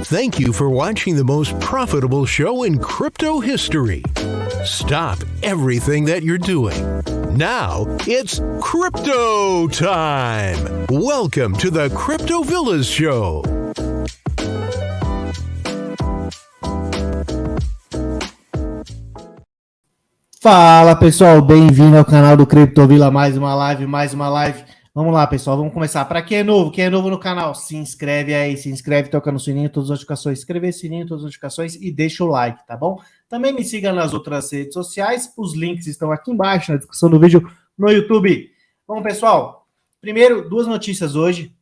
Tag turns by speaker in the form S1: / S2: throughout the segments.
S1: Thank you for watching the most profitable show in crypto history. Stop everything that you're doing. Now it's crypto time. Welcome to the Crypto Villas Show.
S2: Fala pessoal, bem-vindo ao canal do Crypto Villa, mais uma live. Vamos lá pessoal, vamos começar. Para quem é novo no canal, se inscreve aí, toca no sininho, todas as notificações, inscrever sininho, todas as notificações e deixa o like, tá bom? Também me siga nas outras redes sociais, os links estão aqui embaixo na descrição do vídeo no YouTube. Bom pessoal, primeiro, duas notícias hoje.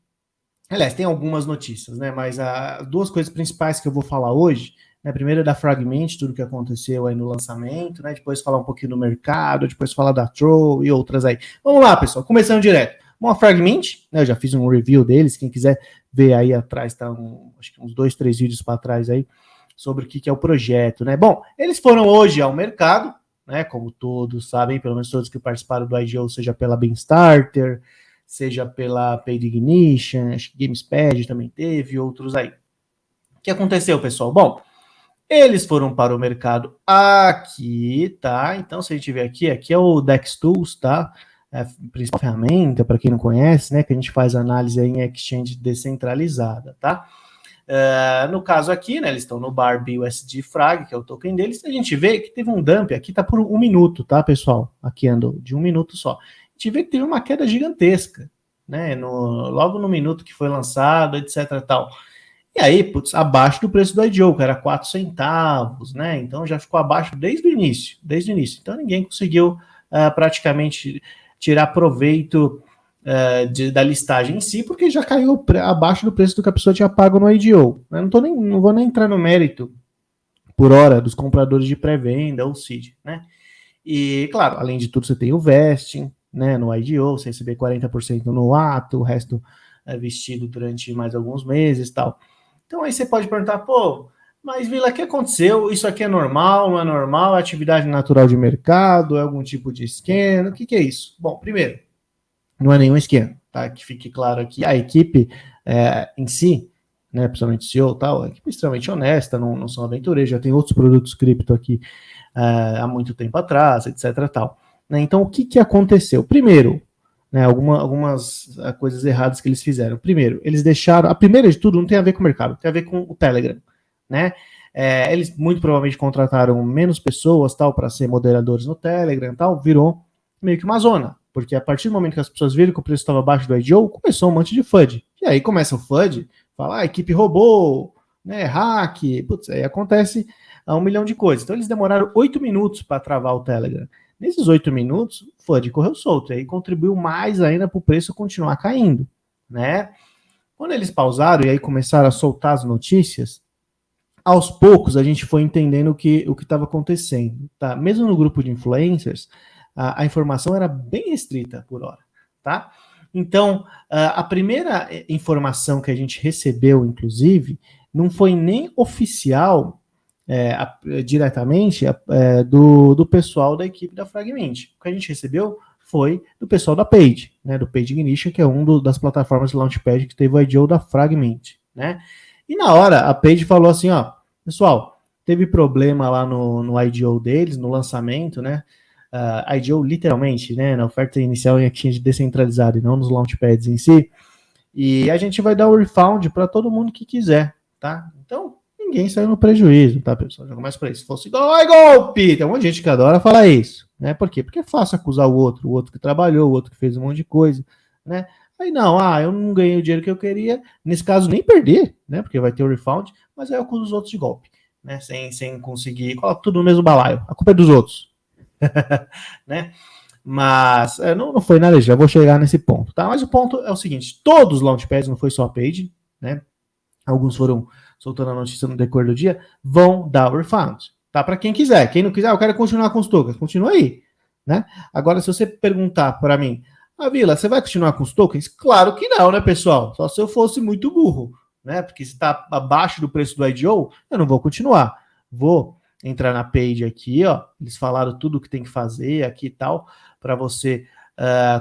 S2: Aliás, tem algumas notícias, né? Mas duas coisas principais que eu vou falar hoje. Primeiro é da Fragment, tudo que aconteceu aí no lançamento, né? Depois falar um pouquinho do mercado, depois falar da Troll e outras aí. Vamos lá, pessoal, começando direto. Bom, a Fragment, né, eu já fiz um review deles, quem quiser ver aí atrás, tá acho que uns 2-3 vídeos para trás aí, sobre o que é o projeto, né? Bom, eles foram hoje ao mercado, né? Como todos sabem, pelo menos todos que participaram do IGO, seja pela Beanstarter, seja pela Paid Ignition, acho que Gamespad também teve, outros aí. O que aconteceu, pessoal? Bom, eles foram para o mercado aqui, tá? Então, se a gente ver aqui é o Dex Tools, tá? É a principal ferramenta, para quem não conhece, né? Que a gente faz análise em exchange descentralizada, tá? No caso aqui, né? Eles estão no bar BUSD Frag, que é o token deles. A gente vê que teve um dump, aqui tá por 1 minuto, tá, pessoal? Aqui andou de 1 minuto só. A gente vê que teve uma queda gigantesca, né? Logo no minuto que foi lançado, etc e tal. E aí, putz, abaixo do preço do IDO, que era 4 centavos, né? Então já ficou abaixo desde o início. Então ninguém conseguiu praticamente tirar proveito da listagem em si, porque já caiu abaixo do preço do que a pessoa tinha pago no IDO. Eu não vou nem entrar no mérito por hora dos compradores de pré-venda ou seed, né? E, claro, além de tudo, você tem o vesting, né, no IDO, você receber 40% no ato, o resto é vestido durante mais alguns meses e tal. Então aí você pode perguntar, pô, mas Vila, o que aconteceu? Isso aqui é normal, não é normal? É atividade natural de mercado? É algum tipo de esquema? O que é isso? Bom, primeiro, não é nenhum esquema, tá? Que fique claro aqui. A equipe em si, né, principalmente o CEO e tal, é equipe extremamente honesta, não são aventureiros, já tem outros produtos cripto aqui há muito tempo atrás, etc e tal. Né? Então, o que aconteceu? Primeiro, né, algumas coisas erradas que eles fizeram. Primeiro, eles deixaram... A primeira de tudo não tem a ver com o mercado, tem a ver com o Telegram, né? Eles muito provavelmente contrataram menos pessoas, tal, para ser moderadores no Telegram, tal, virou meio que uma zona, porque a partir do momento que as pessoas viram que o preço estava abaixo do IDO, começou um monte de FUD. E aí começa o FUD, fala, equipe roubou, né, hack, putz, aí acontece 1 milhão de coisas. Então eles demoraram 8 minutos para travar o Telegram. Nesses 8 minutos, o FUD correu solto, e aí contribuiu mais ainda para o preço continuar caindo, né? Quando eles pausaram e aí começaram a soltar as notícias, aos poucos a gente foi entendendo o que estava acontecendo, tá? Mesmo no grupo de influencers, a informação era bem restrita por hora, tá? Então, a primeira informação que a gente recebeu, inclusive, não foi nem oficial diretamente do pessoal da equipe da Fragment. O que a gente recebeu foi do pessoal da Paid, né, do Paid Ignition, que é das plataformas de Launchpad que teve o IDO da Fragment, né? E na hora, a Paid falou assim, ó, pessoal, teve problema lá no IDO deles, no lançamento, né? IDO literalmente, né, na oferta inicial em exchange descentralizada e não nos Launchpads em si, e a gente vai dar o refund para todo mundo que quiser, tá? Então, ninguém saiu no prejuízo, tá, pessoal? Já começa por aí. Se fosse golpe, tem um monte de gente que adora falar isso, né? Por quê? Porque é fácil acusar o outro que trabalhou, o outro que fez um monte de coisa, né? Aí não, eu não ganhei o dinheiro que eu queria, nesse caso nem perder, né? Porque vai ter o refund, mas aí eu acuso os outros de golpe, né? Sem conseguir, coloca tudo no mesmo balaio. A culpa é dos outros, né? Mas não foi nada, já vou chegar nesse ponto, tá? Mas o ponto é o seguinte: todos os launchpads, não foi só a Paid, né? Alguns foram soltando a notícia no decorrer do dia, vão dar o refund, tá? Para quem quiser. Quem não quiser, eu quero continuar com os tokens, continua aí, né? Agora, se você perguntar para mim, Vila, você vai continuar com os tokens? Claro que não, né, pessoal? Só se eu fosse muito burro, né? Porque se está abaixo do preço do IDO, eu não vou continuar. Vou entrar na page aqui, ó. Eles falaram tudo o que tem que fazer aqui e tal, para você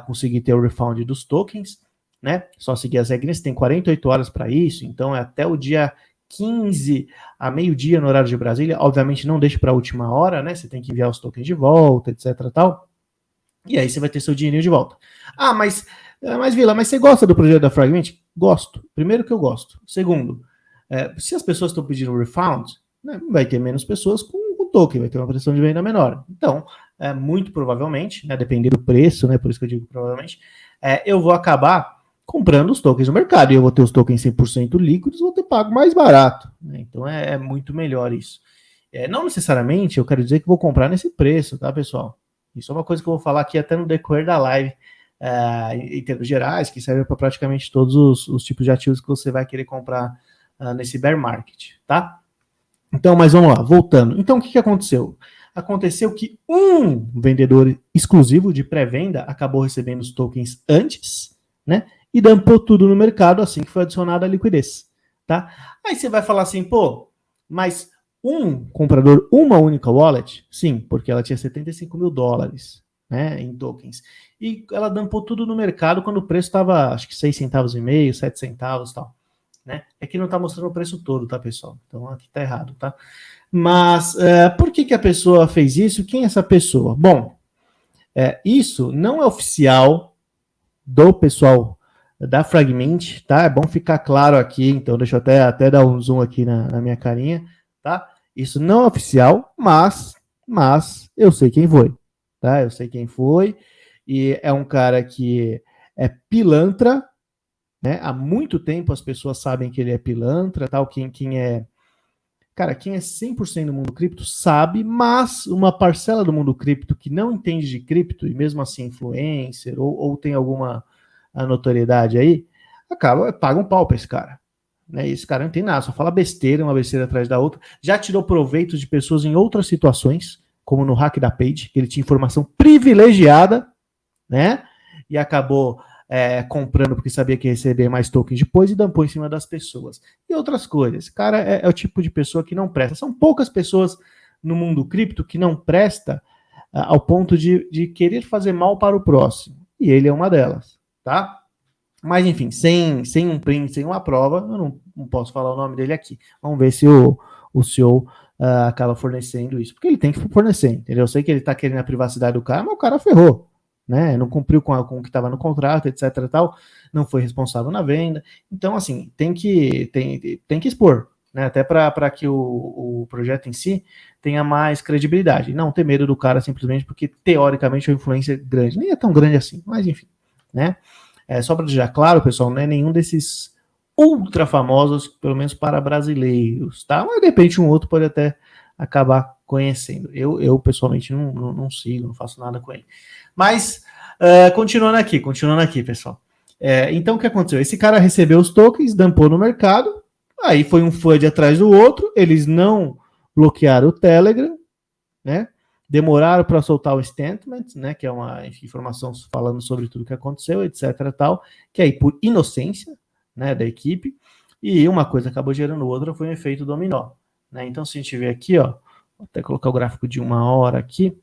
S2: conseguir ter o refund dos tokens, né? Só seguir as regras, tem 48 horas para isso, então é até o dia 15 a meio-dia no horário de Brasília. Obviamente não deixe para a última hora, né? Você tem que enviar os tokens de volta, etc. Tal. E aí você vai ter seu dinheirinho de volta. Mas Vila, mas você gosta do projeto da Fragment? Gosto. Primeiro que eu gosto. Segundo, se as pessoas estão pedindo refund, né, vai ter menos pessoas com token, vai ter uma pressão de venda menor. Então, muito provavelmente, né, dependendo do preço, né, por isso que eu digo provavelmente, eu vou acabar comprando os tokens no mercado, e eu vou ter os tokens 100% líquidos, vou ter pago mais barato. Né? Então, é muito melhor isso. Não necessariamente eu quero dizer que vou comprar nesse preço, tá, pessoal? Isso é uma coisa que eu vou falar aqui até no decorrer da live, em termos gerais, que serve para praticamente todos os tipos de ativos que você vai querer comprar nesse bear market, tá? Então, mas vamos lá, voltando. Então, o que aconteceu? Aconteceu que um vendedor exclusivo de pré-venda acabou recebendo os tokens antes, né? E dumpou tudo no mercado assim que foi adicionada a liquidez, tá? Aí você vai falar assim, pô, mas um comprador, uma única wallet? Sim, porque ela tinha 75 mil dólares, né, em tokens. E ela dumpou tudo no mercado quando o preço estava, acho que 6 centavos e meio, 7 centavos e tal. Né? Aqui não está mostrando o preço todo, tá, pessoal? Então aqui está errado, tá? Mas por que a pessoa fez isso? Quem é essa pessoa? Bom, isso não é oficial do pessoal da Fragment, tá? É bom ficar claro aqui, então deixa eu até dar um zoom aqui na minha carinha, tá? Isso não é oficial, mas eu sei quem foi, tá? Eu sei quem foi, e é um cara que é pilantra, né? Há muito tempo as pessoas sabem que ele é pilantra, tal. Quem é 100% do mundo cripto sabe, mas uma parcela do mundo cripto que não entende de cripto, e mesmo assim influencer, ou tem alguma notoriedade aí, paga um pau para esse cara. Né? E esse cara não tem nada, só fala besteira, uma besteira atrás da outra. Já tirou proveito de pessoas em outras situações, como no hack da Page, que ele tinha informação privilegiada, né? E acabou comprando porque sabia que ia receber mais tokens depois e dumpou em cima das pessoas. E outras coisas. Cara, é o tipo de pessoa que não presta. São poucas pessoas no mundo cripto que não presta ao ponto de querer fazer mal para o próximo. E ele é uma delas, tá? Mas, enfim, sem um print, sem uma prova, eu não posso falar o nome dele aqui. Vamos ver se o CEO acaba fornecendo isso. Porque ele tem que fornecer, entendeu? Eu sei que ele está querendo a privacidade do cara, mas o cara ferrou. Né, não cumpriu com o que estava no contrato, etc. Tal, não foi responsável na venda. Então, assim, tem que expor, né, até para que o projeto em si tenha mais credibilidade. Não ter medo do cara simplesmente porque, teoricamente, a influência é grande. Nem é tão grande assim, mas enfim. Né? Só para deixar claro, pessoal, não é nenhum desses ultra famosos, pelo menos para brasileiros. Tá? Mas, de repente, um outro pode até acabar conhecendo. Eu pessoalmente, não sigo, não faço nada com ele. Mas, continuando aqui, pessoal. Então, o que aconteceu? Esse cara recebeu os tokens, dumpou no mercado, aí foi um FUD atrás do outro, eles não bloquearam o Telegram, né? Demoraram para soltar o statement, né? Que é uma informação falando sobre tudo que aconteceu, etc. Tal, que aí por inocência, né, da equipe, e uma coisa acabou gerando outra, foi um efeito dominó. Né? Então, se a gente ver aqui, ó, vou até colocar o gráfico de 1 hora aqui,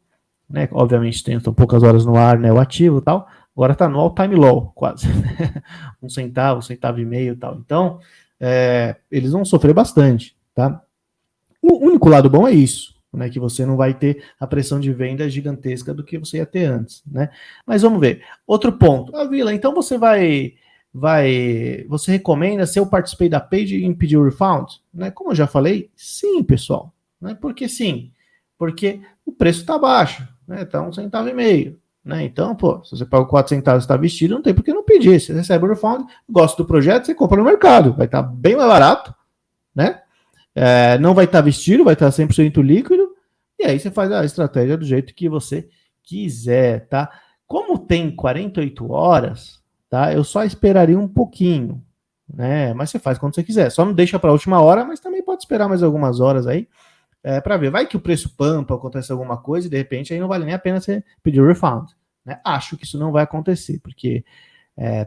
S2: né? Obviamente estão poucas horas no ar, né, o ativo e tal, agora está no all-time low, quase, 1 centavo, 1,5 centavo e tal. Então, eles vão sofrer bastante, tá? O único lado bom é isso, né, que você não vai ter a pressão de venda gigantesca do que você ia ter antes, né? Mas vamos ver. Outro ponto, Vila, então você você recomenda, se eu participei da page, impedir o refund? Né? Como eu já falei, sim, pessoal. Né? Por que sim? Porque o preço está baixo, né? Tá 1,5 centavo. Né? Então, pô, se você paga 4 centavos e está vestido, não tem por que não pedir. Você recebe o refund, gosta do projeto, você compra no mercado. Vai estar bem mais barato, né? Não vai estar vestido, vai estar 100% líquido. E aí você faz a estratégia do jeito que você quiser, tá? Como tem 48 horas, tá? Eu só esperaria um pouquinho, né? Mas você faz quando você quiser. Só não deixa para a última hora, mas também pode esperar mais algumas horas aí. Para ver, vai que o preço pampa, acontece alguma coisa e de repente aí não vale nem a pena você pedir o refund. Né? Acho que isso não vai acontecer, porque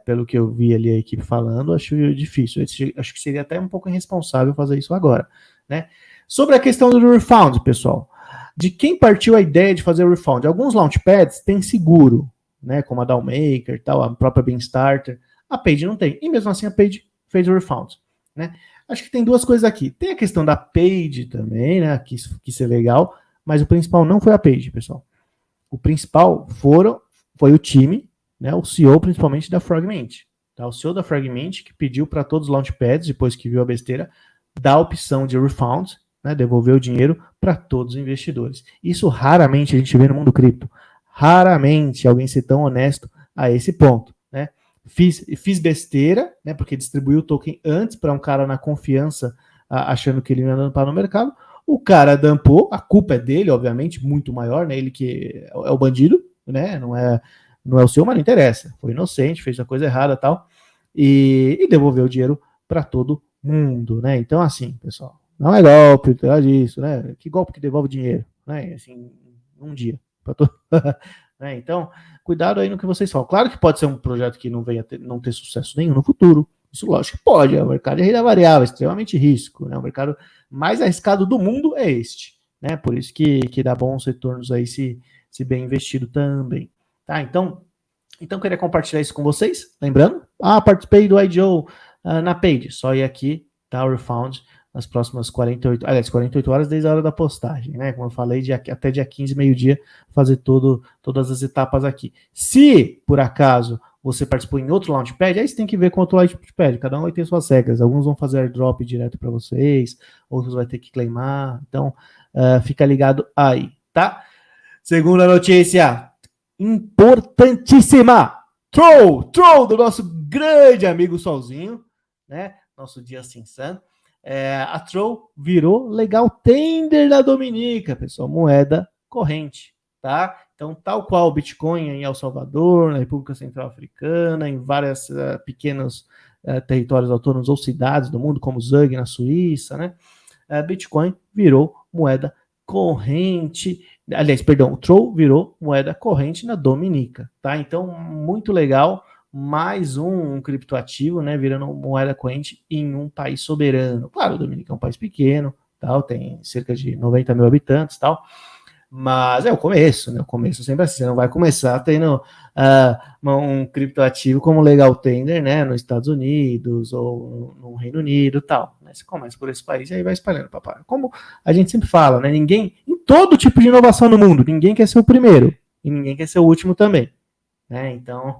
S2: pelo que eu vi ali a equipe falando, acho difícil. Acho que seria até um pouco irresponsável fazer isso agora. Né? Sobre a questão do refund, pessoal, de quem partiu a ideia de fazer o refund? Alguns launchpads têm seguro, né? Como a Downmaker, tal, a própria Beanstarter. A Page não tem, e mesmo assim a Page fez o refund. Né? acho que tem duas coisas aqui. Tem a questão da Page também, né? Que isso é legal, mas o principal não foi a Page, pessoal. O principal foi o time, né? O CEO principalmente da Frogment. Tá? O CEO da Frogment que pediu para todos os launchpads, depois que viu a besteira, dar a opção de refund, né? Devolver o dinheiro para todos os investidores. Isso raramente a gente vê no mundo cripto. Raramente alguém ser tão honesto a esse ponto, né? Fiz besteira, né? Porque distribuiu o token antes para um cara na confiança, achando que ele ia dampar no mercado. O cara dampou, a culpa é dele, obviamente, muito maior, né? Ele que é o bandido, né? Não é o seu, mas não interessa. Foi inocente, fez a coisa errada e tal. E devolveu o dinheiro para todo mundo, né? Então, assim, pessoal, não é golpe, nada disso, né? Que golpe que devolve dinheiro, né? Assim, um dia. Né? Então, cuidado aí no que vocês falam. Claro que pode ser um projeto que não ter sucesso nenhum no futuro. Isso, lógico que pode. O mercado de renda variável, extremamente risco, né? O mercado mais arriscado do mundo é este, né? Por isso que dá bons retornos aí se bem investido também. Tá? Então queria compartilhar isso com vocês. Lembrando, participei do IDO na Page. Só ir aqui, tá? O refund nas próximas 48 horas desde a hora da postagem, né? Como eu falei, até dia 15, meio-dia, fazer todas as etapas aqui. Se, por acaso, você participou em outro Launchpad, aí você tem que ver com outro Launchpad, cada um vai ter suas regras. Alguns vão fazer airdrop direto para vocês, outros vai ter que claimar. Então, fica ligado aí, tá? Segunda notícia, importantíssima. Troll do nosso grande amigo Solzinho, né? Nosso Justin Sun. A Troll virou legal tender da Dominica, pessoal, moeda corrente, tá? Então, tal qual o Bitcoin em El Salvador, na República Central Africana, em vários pequenos territórios autônomos ou cidades do mundo, como Zug na Suíça, né? Bitcoin virou moeda corrente, o Troll virou moeda corrente na Dominica, tá? Então, muito legal. Mais um criptoativo, né, virando moeda corrente em um país soberano. Claro, o Dominica é um país pequeno, tal, tem cerca de 90 mil habitantes, tal, mas é o começo, né? O começo sempre assim, você não vai começar tendo um criptoativo como Legal Tender, né, nos Estados Unidos ou no Reino Unido, tal. Né? Você começa por esse país e aí vai espalhando, papai. Como a gente sempre fala, né? Ninguém, em todo tipo de inovação no mundo, ninguém quer ser o primeiro e ninguém quer ser o último também, né? Então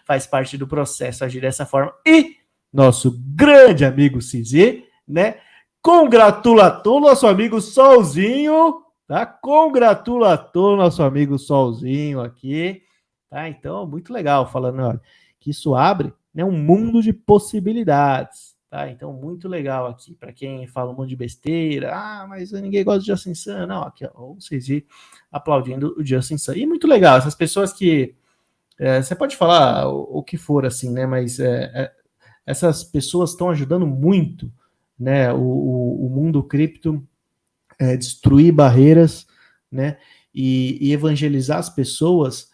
S2: faz parte do processo agir dessa forma. E nosso grande amigo Cizi, né? Congratulatou nosso amigo Solzinho, tá? Congratulatou nosso amigo Solzinho aqui, tá? Então, muito legal, falando, olha, que isso abre, né, um mundo de possibilidades, tá? Então, muito legal aqui, para quem fala um monte de besteira, mas ninguém gosta de Justin Sun, não, aqui, ó, o Cizi aplaudindo o Justin Sun. E muito legal, essas pessoas que você pode falar o que for, assim, né? Mas essas pessoas estão ajudando muito, né? O mundo cripto destruir barreiras, né? E evangelizar as pessoas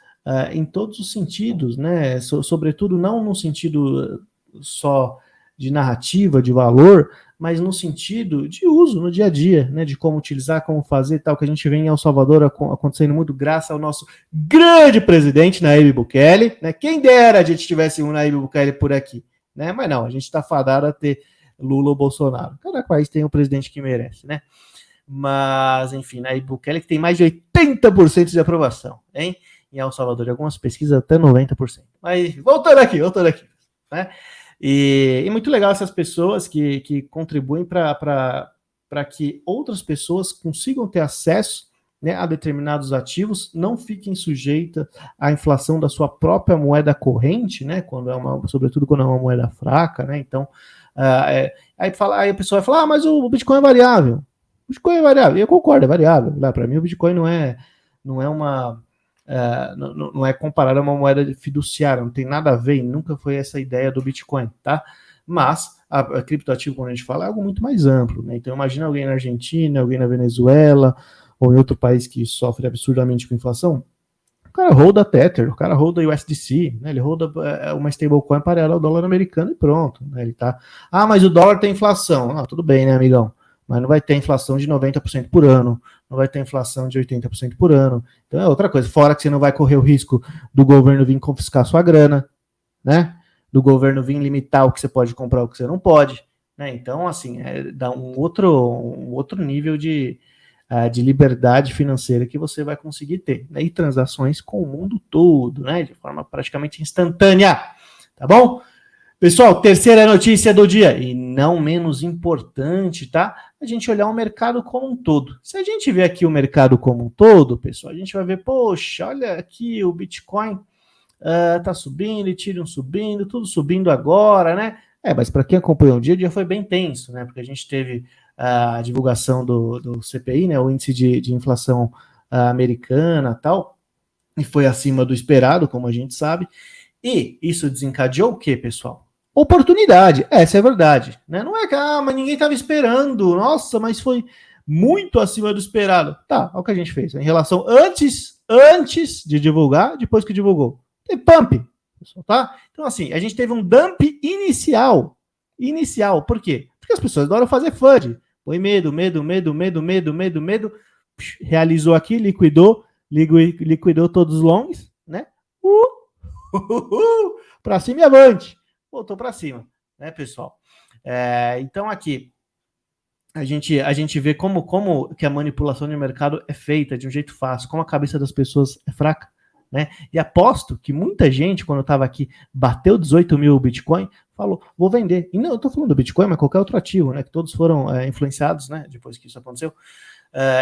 S2: em todos os sentidos, né? Sobretudo não no sentido só de narrativa, de valor, mas no sentido de uso no dia a dia, né, de como utilizar, como fazer, tal, que a gente vê em El Salvador acontecendo muito graças ao nosso grande presidente, Nayib Bukele, né, quem dera a gente tivesse um Nayib Bukele por aqui, né, mas não, a gente está fadado a ter Lula ou Bolsonaro, cada país tem um presidente que merece, né, mas, enfim, Nayib Bukele que tem mais de 80% de aprovação, hein, em El Salvador, em algumas pesquisas até 90%, mas voltando aqui, né, e muito legal essas pessoas que contribuem para que outras pessoas consigam ter acesso, né, a determinados ativos, não fiquem sujeitas à inflação da sua própria moeda corrente, né, sobretudo quando é uma moeda fraca, né, então aí a pessoa vai falar, mas o Bitcoin é variável. O Bitcoin é variável, e eu concordo, é variável. Para mim o Bitcoin não é uma... não é comparado a uma moeda fiduciária, não tem nada a ver, nunca foi essa a ideia do Bitcoin, tá? Mas a criptoativo, quando a gente fala, é algo muito mais amplo, né? Então imagina alguém na Argentina, alguém na Venezuela, ou em outro país que sofre absurdamente com inflação, o cara roda Tether, o cara roda USDC, né? Ele roda uma stablecoin paralela ao dólar americano e pronto, né? Ele tá, mas o dólar tem inflação, tudo bem, né, amigão? Mas não vai ter inflação de 90% por ano, não vai ter inflação de 80% por ano. Então é outra coisa, fora que você não vai correr o risco do governo vir confiscar sua grana, né? do governo vir limitar o que você pode comprar e o que você não pode, né? Então, assim, dá um outro nível de liberdade financeira que você vai conseguir ter, né? E transações com o mundo todo, né? De forma praticamente instantânea, tá bom? Pessoal, terceira notícia do dia, e não menos importante, tá? A gente olhar o mercado como um todo. Se a gente ver aqui o mercado como um todo, pessoal, a gente vai ver, poxa, olha aqui o Bitcoin tá subindo, Ethereum subindo, tudo subindo agora, né? Mas para quem acompanhou o dia foi bem tenso, né? Porque a gente teve a divulgação do CPI, né? O índice de inflação americana, tal, e foi acima do esperado, como a gente sabe. E isso desencadeou o quê, pessoal? Oportunidade, essa é a verdade, né? Não é que, mas ninguém estava esperando, nossa, mas foi muito acima do esperado. Tá, olha o que a gente fez, em relação antes de divulgar, depois que divulgou. Tem pump, pessoal, tá? Então, assim, a gente teve um dump inicial, por quê? Porque as pessoas adoram fazer FUD, põe medo, realizou aqui, liquidou todos os longs, né? Para cima e avante. Voltou para cima, né, pessoal? Então aqui a gente vê como que a manipulação de mercado é feita de um jeito fácil, como a cabeça das pessoas é fraca, né? E aposto que muita gente, quando eu estava aqui, bateu 18 mil Bitcoin, falou, vou vender. E não, eu estou falando do Bitcoin, mas qualquer outro ativo, né? Que todos foram influenciados, né? Depois que isso aconteceu.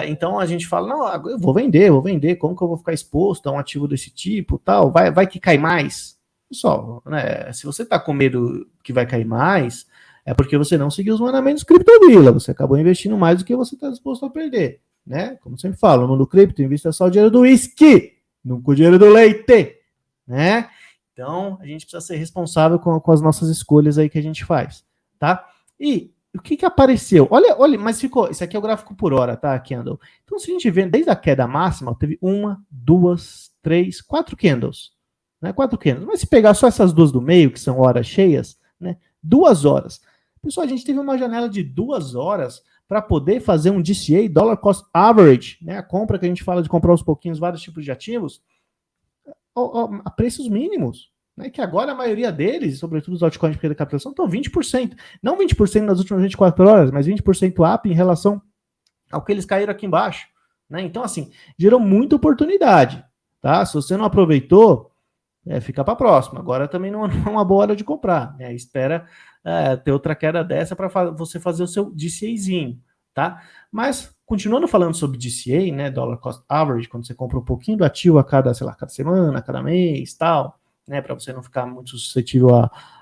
S2: Então a gente fala, não, eu vou vender, como que eu vou ficar exposto a um ativo desse tipo, tal, vai que cai mais. Pessoal, né, se você está com medo que vai cair mais, é porque você não seguiu os mandamentos Criptovila, você acabou investindo mais do que você está disposto a perder, né? Como sempre falo, no mundo cripto, invista só o dinheiro do uísque, nunca o dinheiro do leite, né? Então, a gente precisa ser responsável com as nossas escolhas aí que a gente faz, tá? E o que apareceu? Olha, mas ficou. Isso aqui é o gráfico por hora, tá, Candle? Então, se a gente vê, desde a queda máxima, teve 1, 2, 3, 4 candles. Né? 4 candles. Mas se pegar só essas duas do meio, que são horas cheias, né? 2 horas. Pessoal, a gente teve uma janela de 2 horas para poder fazer um DCA, Dollar Cost Average, né? A compra que a gente fala de comprar aos pouquinhos vários tipos de ativos, a preços mínimos. Né, que agora a maioria deles, sobretudo os altcoins de pequena capitalização, estão 20%. Não 20% nas últimas 24 horas, mas 20% up em relação ao que eles caíram aqui embaixo. Né? Então, assim, gerou muita oportunidade. Tá? Se você não aproveitou, fica para a próxima. Agora também não é uma boa hora de comprar. Né? Espera ter outra queda dessa para você fazer o seu DCAzinho. Tá? Mas, continuando falando sobre DCA, né, Dollar Cost Average, quando você compra um pouquinho do ativo a cada, sei lá, cada semana, a cada mês, tal, né, para você não ficar muito suscetível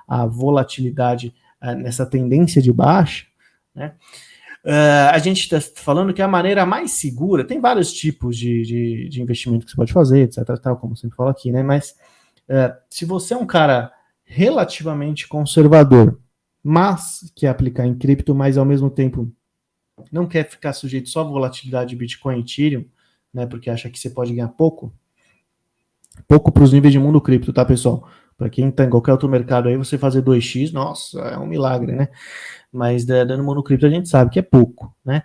S2: à volatilidade nessa tendência de baixa, né? A gente está falando que a maneira mais segura, tem vários tipos de investimento que você pode fazer, etc, tal, como eu sempre falo aqui, né? Mas se você é um cara relativamente conservador, mas quer aplicar em cripto, mas ao mesmo tempo não quer ficar sujeito só à volatilidade de Bitcoin e Ethereum, né? Porque acha que você pode ganhar pouco para os níveis de mundo cripto, tá, pessoal? Para quem está em qualquer outro mercado aí, você fazer 2x, nossa, é um milagre, né? Mas dando mundo cripto a gente sabe que é pouco, né?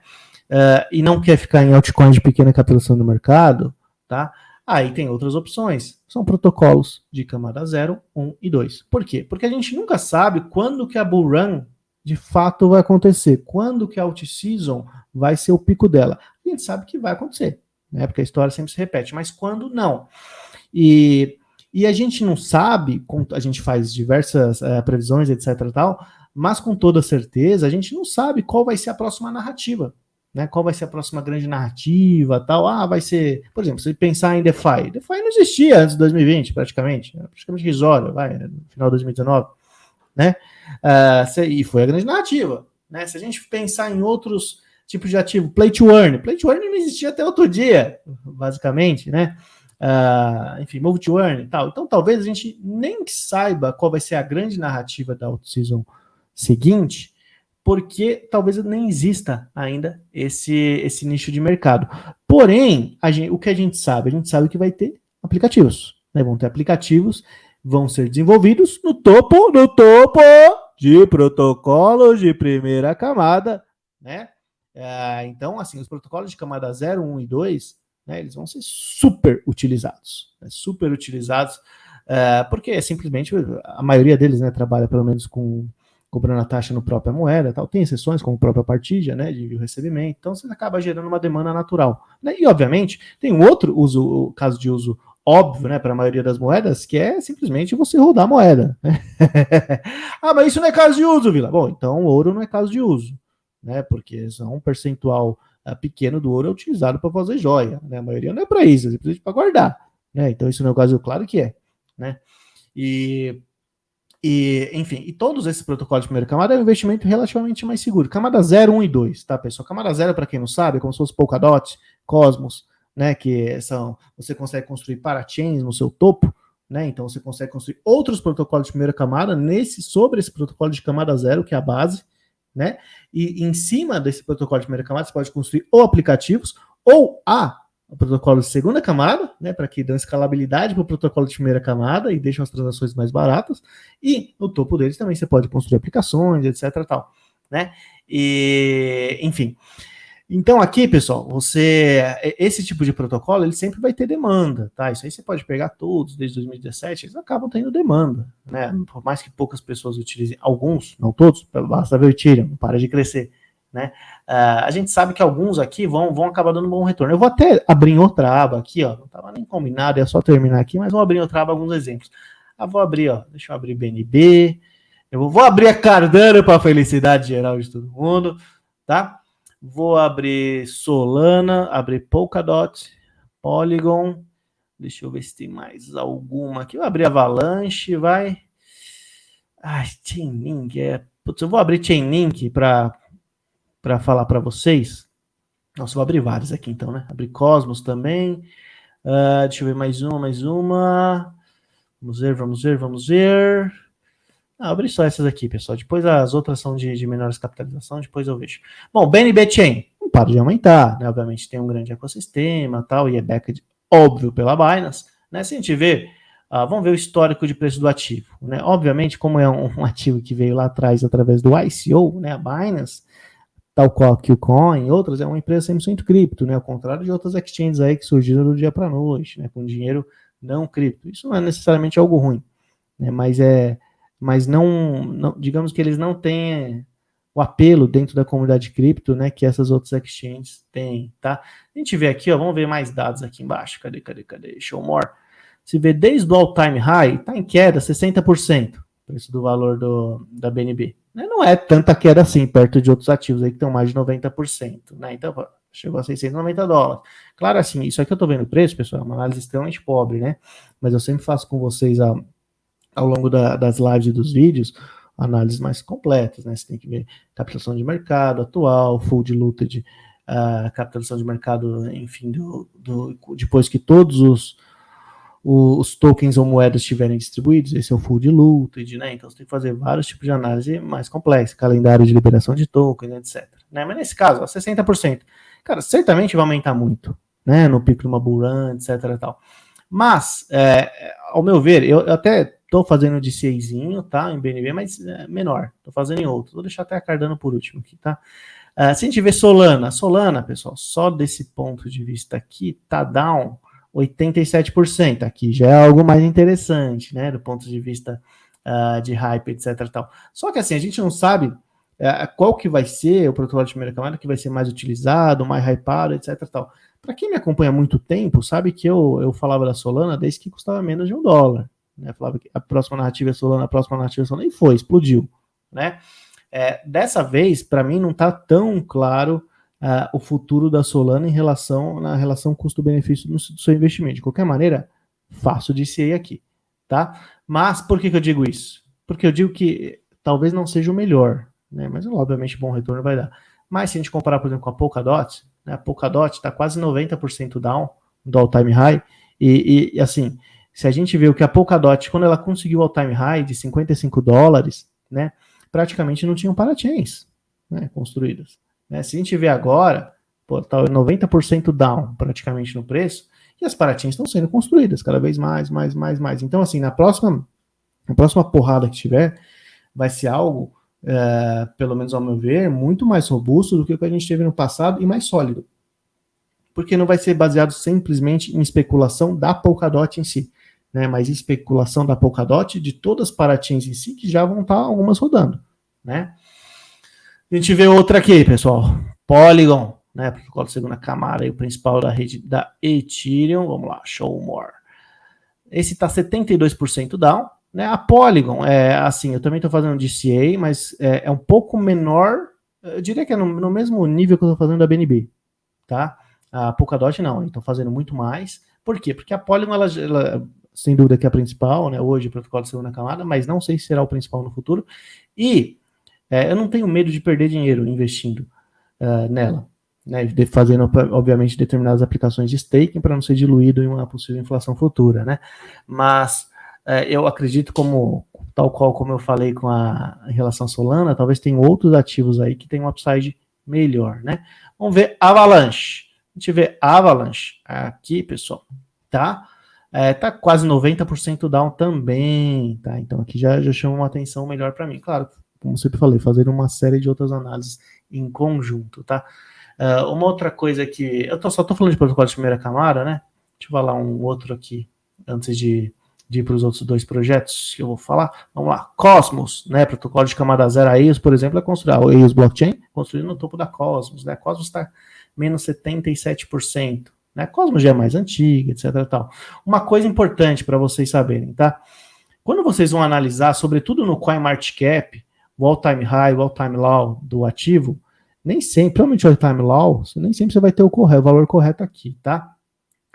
S2: E não quer ficar em altcoins de pequena capitalização do mercado, tá? Aí tem outras opções, são protocolos de camada 0, 1 e 2. Por quê? Porque a gente nunca sabe quando que a bull run de fato vai acontecer, quando que a alt-season vai ser o pico dela. A gente sabe que vai acontecer, né? Porque a história sempre se repete, mas quando não. E a gente não sabe, a gente faz diversas previsões, etc. tal, mas com toda certeza a gente não sabe qual vai ser a próxima narrativa, né? Qual vai ser a próxima grande narrativa, tal. Vai ser, por exemplo, se pensar em DeFi não existia antes de 2020, praticamente risório, no final de 2019, né? E foi a grande narrativa, né? Se a gente pensar em outros tipos de ativo, Play to Earn não existia até outro dia, basicamente, né? Enfim, Move to Earn e tal. Então, talvez a gente nem saiba qual vai ser a grande narrativa da out-season seguinte, porque talvez nem exista ainda esse nicho de mercado. Porém, o que a gente sabe que vai ter aplicativos, né? Vão ter aplicativos, vão ser desenvolvidos no topo de protocolos de primeira camada, né? Então, assim, os protocolos de camada 0, 1 e 2, né, eles vão ser super utilizados, né, porque simplesmente a maioria deles, né, trabalha pelo menos com cobrando a taxa no própria moeda, tal. Tem exceções, como a própria Partilha, né, de envio e recebimento, então você acaba gerando uma demanda natural, né? E, obviamente, tem um outro uso, o caso de uso óbvio, né, para a maioria das moedas, que é simplesmente você rodar a moeda, né? Ah, mas isso não é caso de uso, Vila. Bom, então o ouro não é caso de uso, né, porque só um percentual pequeno do ouro é utilizado para fazer joia, né? A maioria não é para isso, é simplesmente para guardar, né? Então isso não é o caso, claro que é, né? Enfim, e todos esses protocolos de primeira camada é um investimento relativamente mais seguro. Camada 0, 1 e 2, tá, pessoal? Camada 0, para quem não sabe, é como se fosse Polkadot, Cosmos, né, que são, você consegue construir parachains no seu topo, né, então você consegue construir outros protocolos de primeira camada sobre esse protocolo de camada 0, que é a base, né, e em cima desse protocolo de primeira camada você pode construir ou aplicativos ou o protocolo de segunda camada, né, para que dão escalabilidade para o protocolo de primeira camada e deixam as transações mais baratas, e no topo deles também você pode construir aplicações, etc. Tal, né? E, enfim. Então aqui, pessoal, esse tipo de protocolo, ele sempre vai ter demanda, tá? Isso aí você pode pegar todos, desde 2017, eles acabam tendo demanda, né? Por mais que poucas pessoas utilizem, alguns, não todos, basta ver o Ethereum, não para de crescer, né? A gente sabe que alguns aqui vão acabar dando um bom retorno. Eu vou até abrir em outra aba aqui, ó. Não estava nem combinado, é só terminar aqui, mas vou abrir em outra aba alguns exemplos. Vou abrir, ó. Deixa eu abrir BNB. Eu vou abrir a Cardano para a felicidade geral de todo mundo, tá? Vou abrir Solana, abrir Polkadot, Polygon. Deixa eu ver se tem mais alguma aqui. Vou abrir Avalanche, vai. Chainlink. Putz, eu vou abrir Chainlink para falar para vocês. Nossa, vou abrir vários aqui então, né? Abrir Cosmos também. Deixa eu ver mais uma. Vamos ver. Abri só essas aqui, pessoal. Depois as outras são de menores capitalização, depois eu vejo. Bom, BNB Chain não para de aumentar, né? Obviamente tem um grande ecossistema tal, e é backed, óbvio, pela Binance, né? Se a gente ver, vamos ver o histórico de preço do ativo, né? Obviamente, como é um ativo que veio lá atrás através do ICO, né? A Binance, tal qual a Qcoin e outras, é uma empresa 100% cripto, né? Ao contrário de outras exchanges aí que surgiram do dia para a noite, né? Com dinheiro não cripto. Isso não é necessariamente algo ruim, né? Mas não, digamos que eles não têm o apelo dentro da comunidade cripto, né, que essas outras exchanges têm, tá? A gente vê aqui, ó, vamos ver mais dados aqui embaixo, cadê, show more. Se vê desde o all-time high, tá em queda 60%, preço do valor da BNB. Não é tanta queda assim, perto de outros ativos aí que estão mais de 90%, né? Então, chegou a $690. Claro, assim, isso aqui eu tô vendo o preço, pessoal, é uma análise extremamente pobre, né? Mas eu sempre faço com vocês ao longo das lives e dos vídeos, análises mais completas, né? Você tem que ver capitalização de mercado atual, full diluted, capitalização de mercado, enfim, depois que todos os tokens ou moedas estiverem distribuídos, esse é o full diluted, né? Então você tem que fazer vários tipos de análise mais complexa, calendário de liberação de tokens, etc. Né? Mas nesse caso, 60%, cara, certamente vai aumentar muito, né? No pico de uma bull run, etc. Tal. Mas, ao meu ver, eu até estou fazendo de CIzinho, tá? Em BNB, mas menor. Estou fazendo em outro. Vou deixar até a Cardano por último aqui, tá? Se a gente ver Solana, pessoal, só desse ponto de vista aqui, tá down 87%. Aqui já é algo mais interessante, né? Do ponto de vista de hype, etc. Tal. Só que assim, a gente não sabe qual que vai ser o protocolo de primeira camada que vai ser mais utilizado, mais hypado, etc. Tal. Para quem me acompanha há muito tempo, sabe que eu falava da Solana desde que custava menos de $1. Né? Falava que a próxima narrativa é Solana, e foi, explodiu. Né? Dessa vez, para mim, não está tão claro o futuro da Solana na relação custo-benefício do seu investimento. De qualquer maneira, faço de CA aqui. Tá? Mas por que eu digo isso? Porque eu digo que talvez não seja o melhor, né? Mas obviamente bom retorno vai dar. Mas se a gente comparar, por exemplo, com a Polkadot, né? A Polkadot está quase 90% down do all-time high, e assim, se a gente vê o que a Polkadot, quando ela conseguiu o all-time high de $55, né, praticamente não tinham parachains, né, construídas. Né? Se a gente vê agora, está 90% down praticamente no preço, e as parachains estão sendo construídas cada vez mais. Então, assim, na próxima porrada que tiver, vai ser algo, pelo menos ao meu ver, muito mais robusto do que o que a gente teve no passado e mais sólido. Porque não vai ser baseado simplesmente em especulação da Polkadot em si. né, mas especulação da Polkadot, de todas as parachains em si, que já vão estar algumas rodando, né? A gente vê outra aqui, pessoal, Polygon, né, protocolo de segunda camada, aí, o principal da rede da Ethereum, vamos lá, show more. Esse está 72% down, né? A Polygon, assim, eu também estou fazendo DCA, mas é um pouco menor, eu diria que é no mesmo nível que eu estou fazendo da BNB, tá? A Polkadot não, estou fazendo muito mais. Por quê? Porque a Polygon, ela sem dúvida que é a principal, né? Hoje, o protocolo de segunda camada, mas não sei se será o principal no futuro. E eu não tenho medo de perder dinheiro investindo nela, né? Fazendo, obviamente, determinadas aplicações de staking para não ser diluído em uma possível inflação futura, né? Mas eu acredito, tal qual como eu falei em relação à Solana, talvez tenham outros ativos aí que tem um upside melhor, né? Vamos ver Avalanche. A gente vê Avalanche aqui, pessoal, tá? Tá quase 90% down também, tá? Então aqui já chama uma atenção melhor para mim. Claro, como sempre falei, fazer uma série de outras análises em conjunto, tá? Uma outra coisa que... só tô falando de protocolo de primeira camada, né? Deixa eu falar um outro aqui, antes de ir para os outros dois projetos que eu vou falar. Vamos lá, Cosmos, né? Protocolo de camada zero, a EOS, por exemplo, é construído, a EOS Blockchain, construído no topo da Cosmos, né? A Cosmos está menos 77%. Né? A Cosmos já é mais antiga, etc. Tal. Uma coisa importante para vocês saberem, tá? Quando vocês vão analisar, sobretudo no CoinMarketCap, o all-time high, o all-time low do ativo, nem sempre, provavelmente o all-time low, nem sempre você vai ter o valor correto aqui, tá?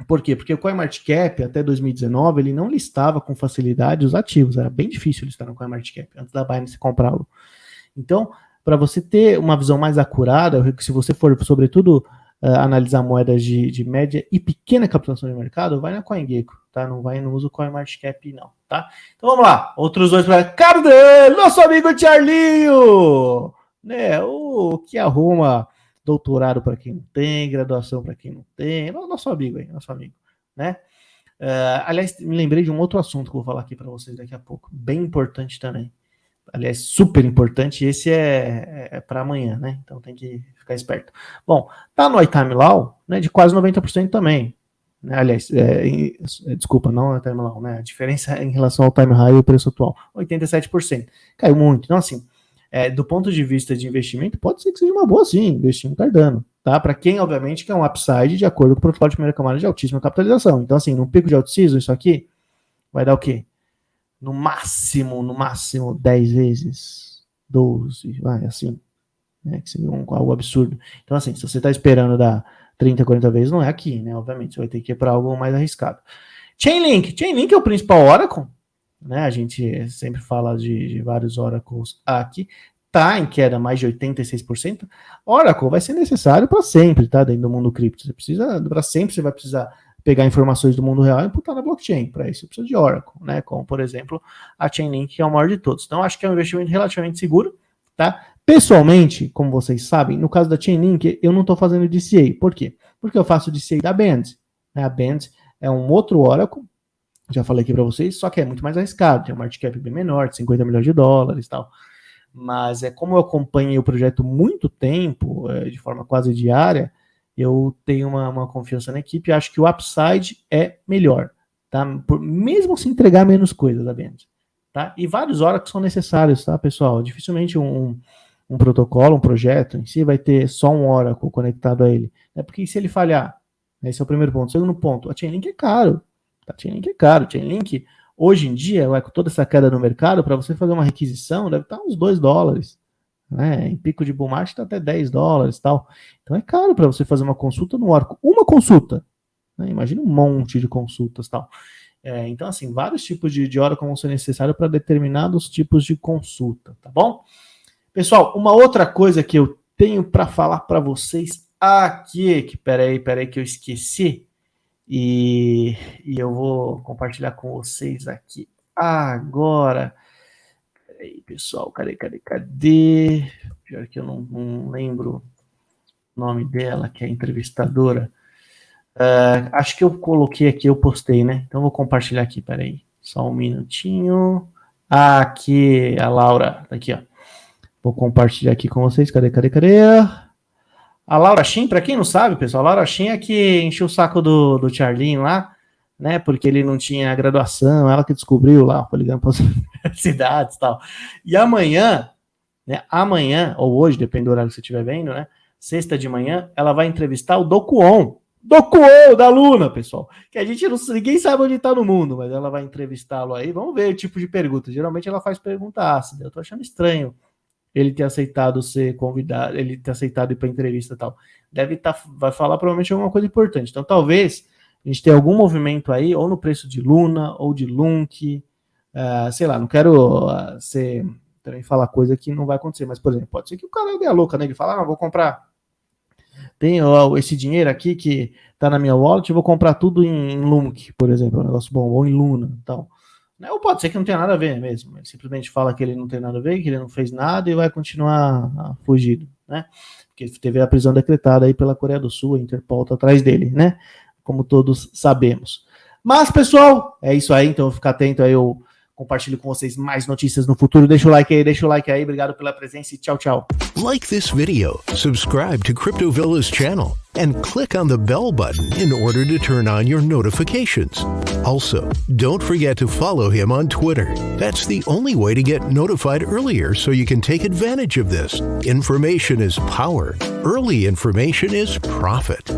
S2: Por quê? Porque o CoinMarketCap, até 2019, ele não listava com facilidade os ativos, era bem difícil listar no CoinMarketCap, antes da Binance comprá-lo. Então, para você ter uma visão mais acurada, se você for, sobretudo, analisar moedas de média e pequena capitalização de mercado, vai na CoinGecko, tá? Não usa o CoinMarketCap, não, tá? Então vamos lá, outros dois para Cardan, nosso amigo Charlinho, né? O que arruma doutorado para quem não tem, graduação para quem não tem, nosso amigo aí, né? Aliás, me lembrei de um outro assunto que eu vou falar aqui para vocês daqui a pouco, bem importante também. Aliás, super importante, esse é para amanhã, né? Então tem que ficar esperto. Bom, tá no all-time low, né, de quase 90% também. Né? Aliás, desculpa, não é time low, né? A diferença em relação ao time high e o preço atual, 87%. Caiu muito. Então, assim, do ponto de vista de investimento, pode ser que seja uma boa, sim, investir no Cardano, tá? Para quem, obviamente, quer um upside de acordo com o protocolo de primeira camada de altíssima capitalização. Então, assim, num pico de out-season, isso aqui vai dar o quê? No máximo 10 vezes, 12, vai, assim, né, que seria algo absurdo. Então, assim, se você está esperando dar 30, 40 vezes, não é aqui, né, obviamente, você vai ter que ir para algo mais arriscado. Chainlink é o principal Oracle, né, a gente sempre fala de vários Oracles aqui, tá em queda mais de 86%, Oracle vai ser necessário para sempre, tá, dentro do mundo cripto, para sempre você vai precisar pegar informações do mundo real e imputar na blockchain. Para isso, você precisa de Oracle, né? Como, por exemplo, a Chainlink, que é o maior de todos. Então, acho que é um investimento relativamente seguro, tá? Pessoalmente, como vocês sabem, no caso da Chainlink, eu não estou fazendo DCA. Por quê? Porque eu faço DCA da Band. Né? A Band é um outro Oracle, já falei aqui para vocês, só que é muito mais arriscado. Tem um market cap bem menor, de 50 milhões de dólares e tal. Mas como eu acompanhei o projeto muito tempo, de forma quase diária, eu tenho uma confiança na equipe e acho que o upside é melhor, tá? Mesmo se entregar menos coisas da Band, tá? E vários Oracles são necessários, tá, pessoal? Dificilmente um protocolo, um projeto em si vai ter só um Oracle conectado a ele, né? Porque se ele falhar, esse é o primeiro ponto. Segundo ponto, a Chainlink é caro, tá? Chainlink, hoje em dia, com toda essa queda no mercado, para você fazer uma requisição, deve estar uns $2. Né? Em pico de bull market está até $10 e tal. Então é caro para você fazer uma consulta no Oracle. Uma consulta. Né? Imagina um monte de consultas e tal. Então, assim, vários tipos de Oracle vão ser necessários para determinados tipos de consulta, tá bom? Pessoal, uma outra coisa que eu tenho para falar para vocês aqui, que peraí que eu esqueci, e eu vou compartilhar com vocês aqui agora. Aí, pessoal, cadê? Pior que eu não lembro o nome dela, que é a entrevistadora. Acho que eu coloquei aqui, eu postei, né? Então vou compartilhar aqui, peraí. Só um minutinho. Aqui, a Laura, tá aqui, ó. Vou compartilhar aqui com vocês. Cadê? A Laura Shin, pra quem não sabe, pessoal, a Laura Shin é que encheu o saco do Charlinho lá, né? Porque ele não tinha graduação, ela que descobriu lá, foi ligando para as universidades e tal. E amanhã, né? Amanhã, ou hoje, depende do horário que você estiver vendo, né? Sexta de manhã, ela vai entrevistar o Dokuon da Luna, pessoal. Que a gente não, ninguém sabe onde tá no mundo, mas ela vai entrevistá-lo aí. Vamos ver o tipo de pergunta. Geralmente ela faz pergunta ácida. Eu tô achando estranho ele ter aceitado ser convidado, ele ter aceitado ir pra entrevista e tal. Vai falar provavelmente alguma coisa importante. Então talvez a gente tenha algum movimento aí, ou no preço de Luna, ou de Lunk, sei lá, não quero também falar coisa que não vai acontecer, mas, por exemplo, pode ser que o cara dê a louca, né? Ele fala, vou comprar, tem esse dinheiro aqui que tá na minha wallet, eu vou comprar tudo em Lunk, por exemplo, um negócio bom, ou em Luna, então. Ou pode ser que não tenha nada a ver mesmo, ele simplesmente fala que ele não tem nada a ver, que ele não fez nada e vai continuar fugido, né? Porque teve a prisão decretada aí pela Coreia do Sul, a Interpol tá atrás dele, né? Como todos sabemos. Mas, pessoal, é isso aí, então fica atento aí, eu compartilho com vocês mais notícias no futuro. Deixa o like aí, obrigado pela presença e tchau, tchau.
S1: Like this video, subscribe to CryptoVilla's channel, and click on the bell button in order to turn on your notifications. Also, don't forget to follow him on Twitter. That's the only way to get notified earlier so you can take advantage of this. Information is power. Early information is profit.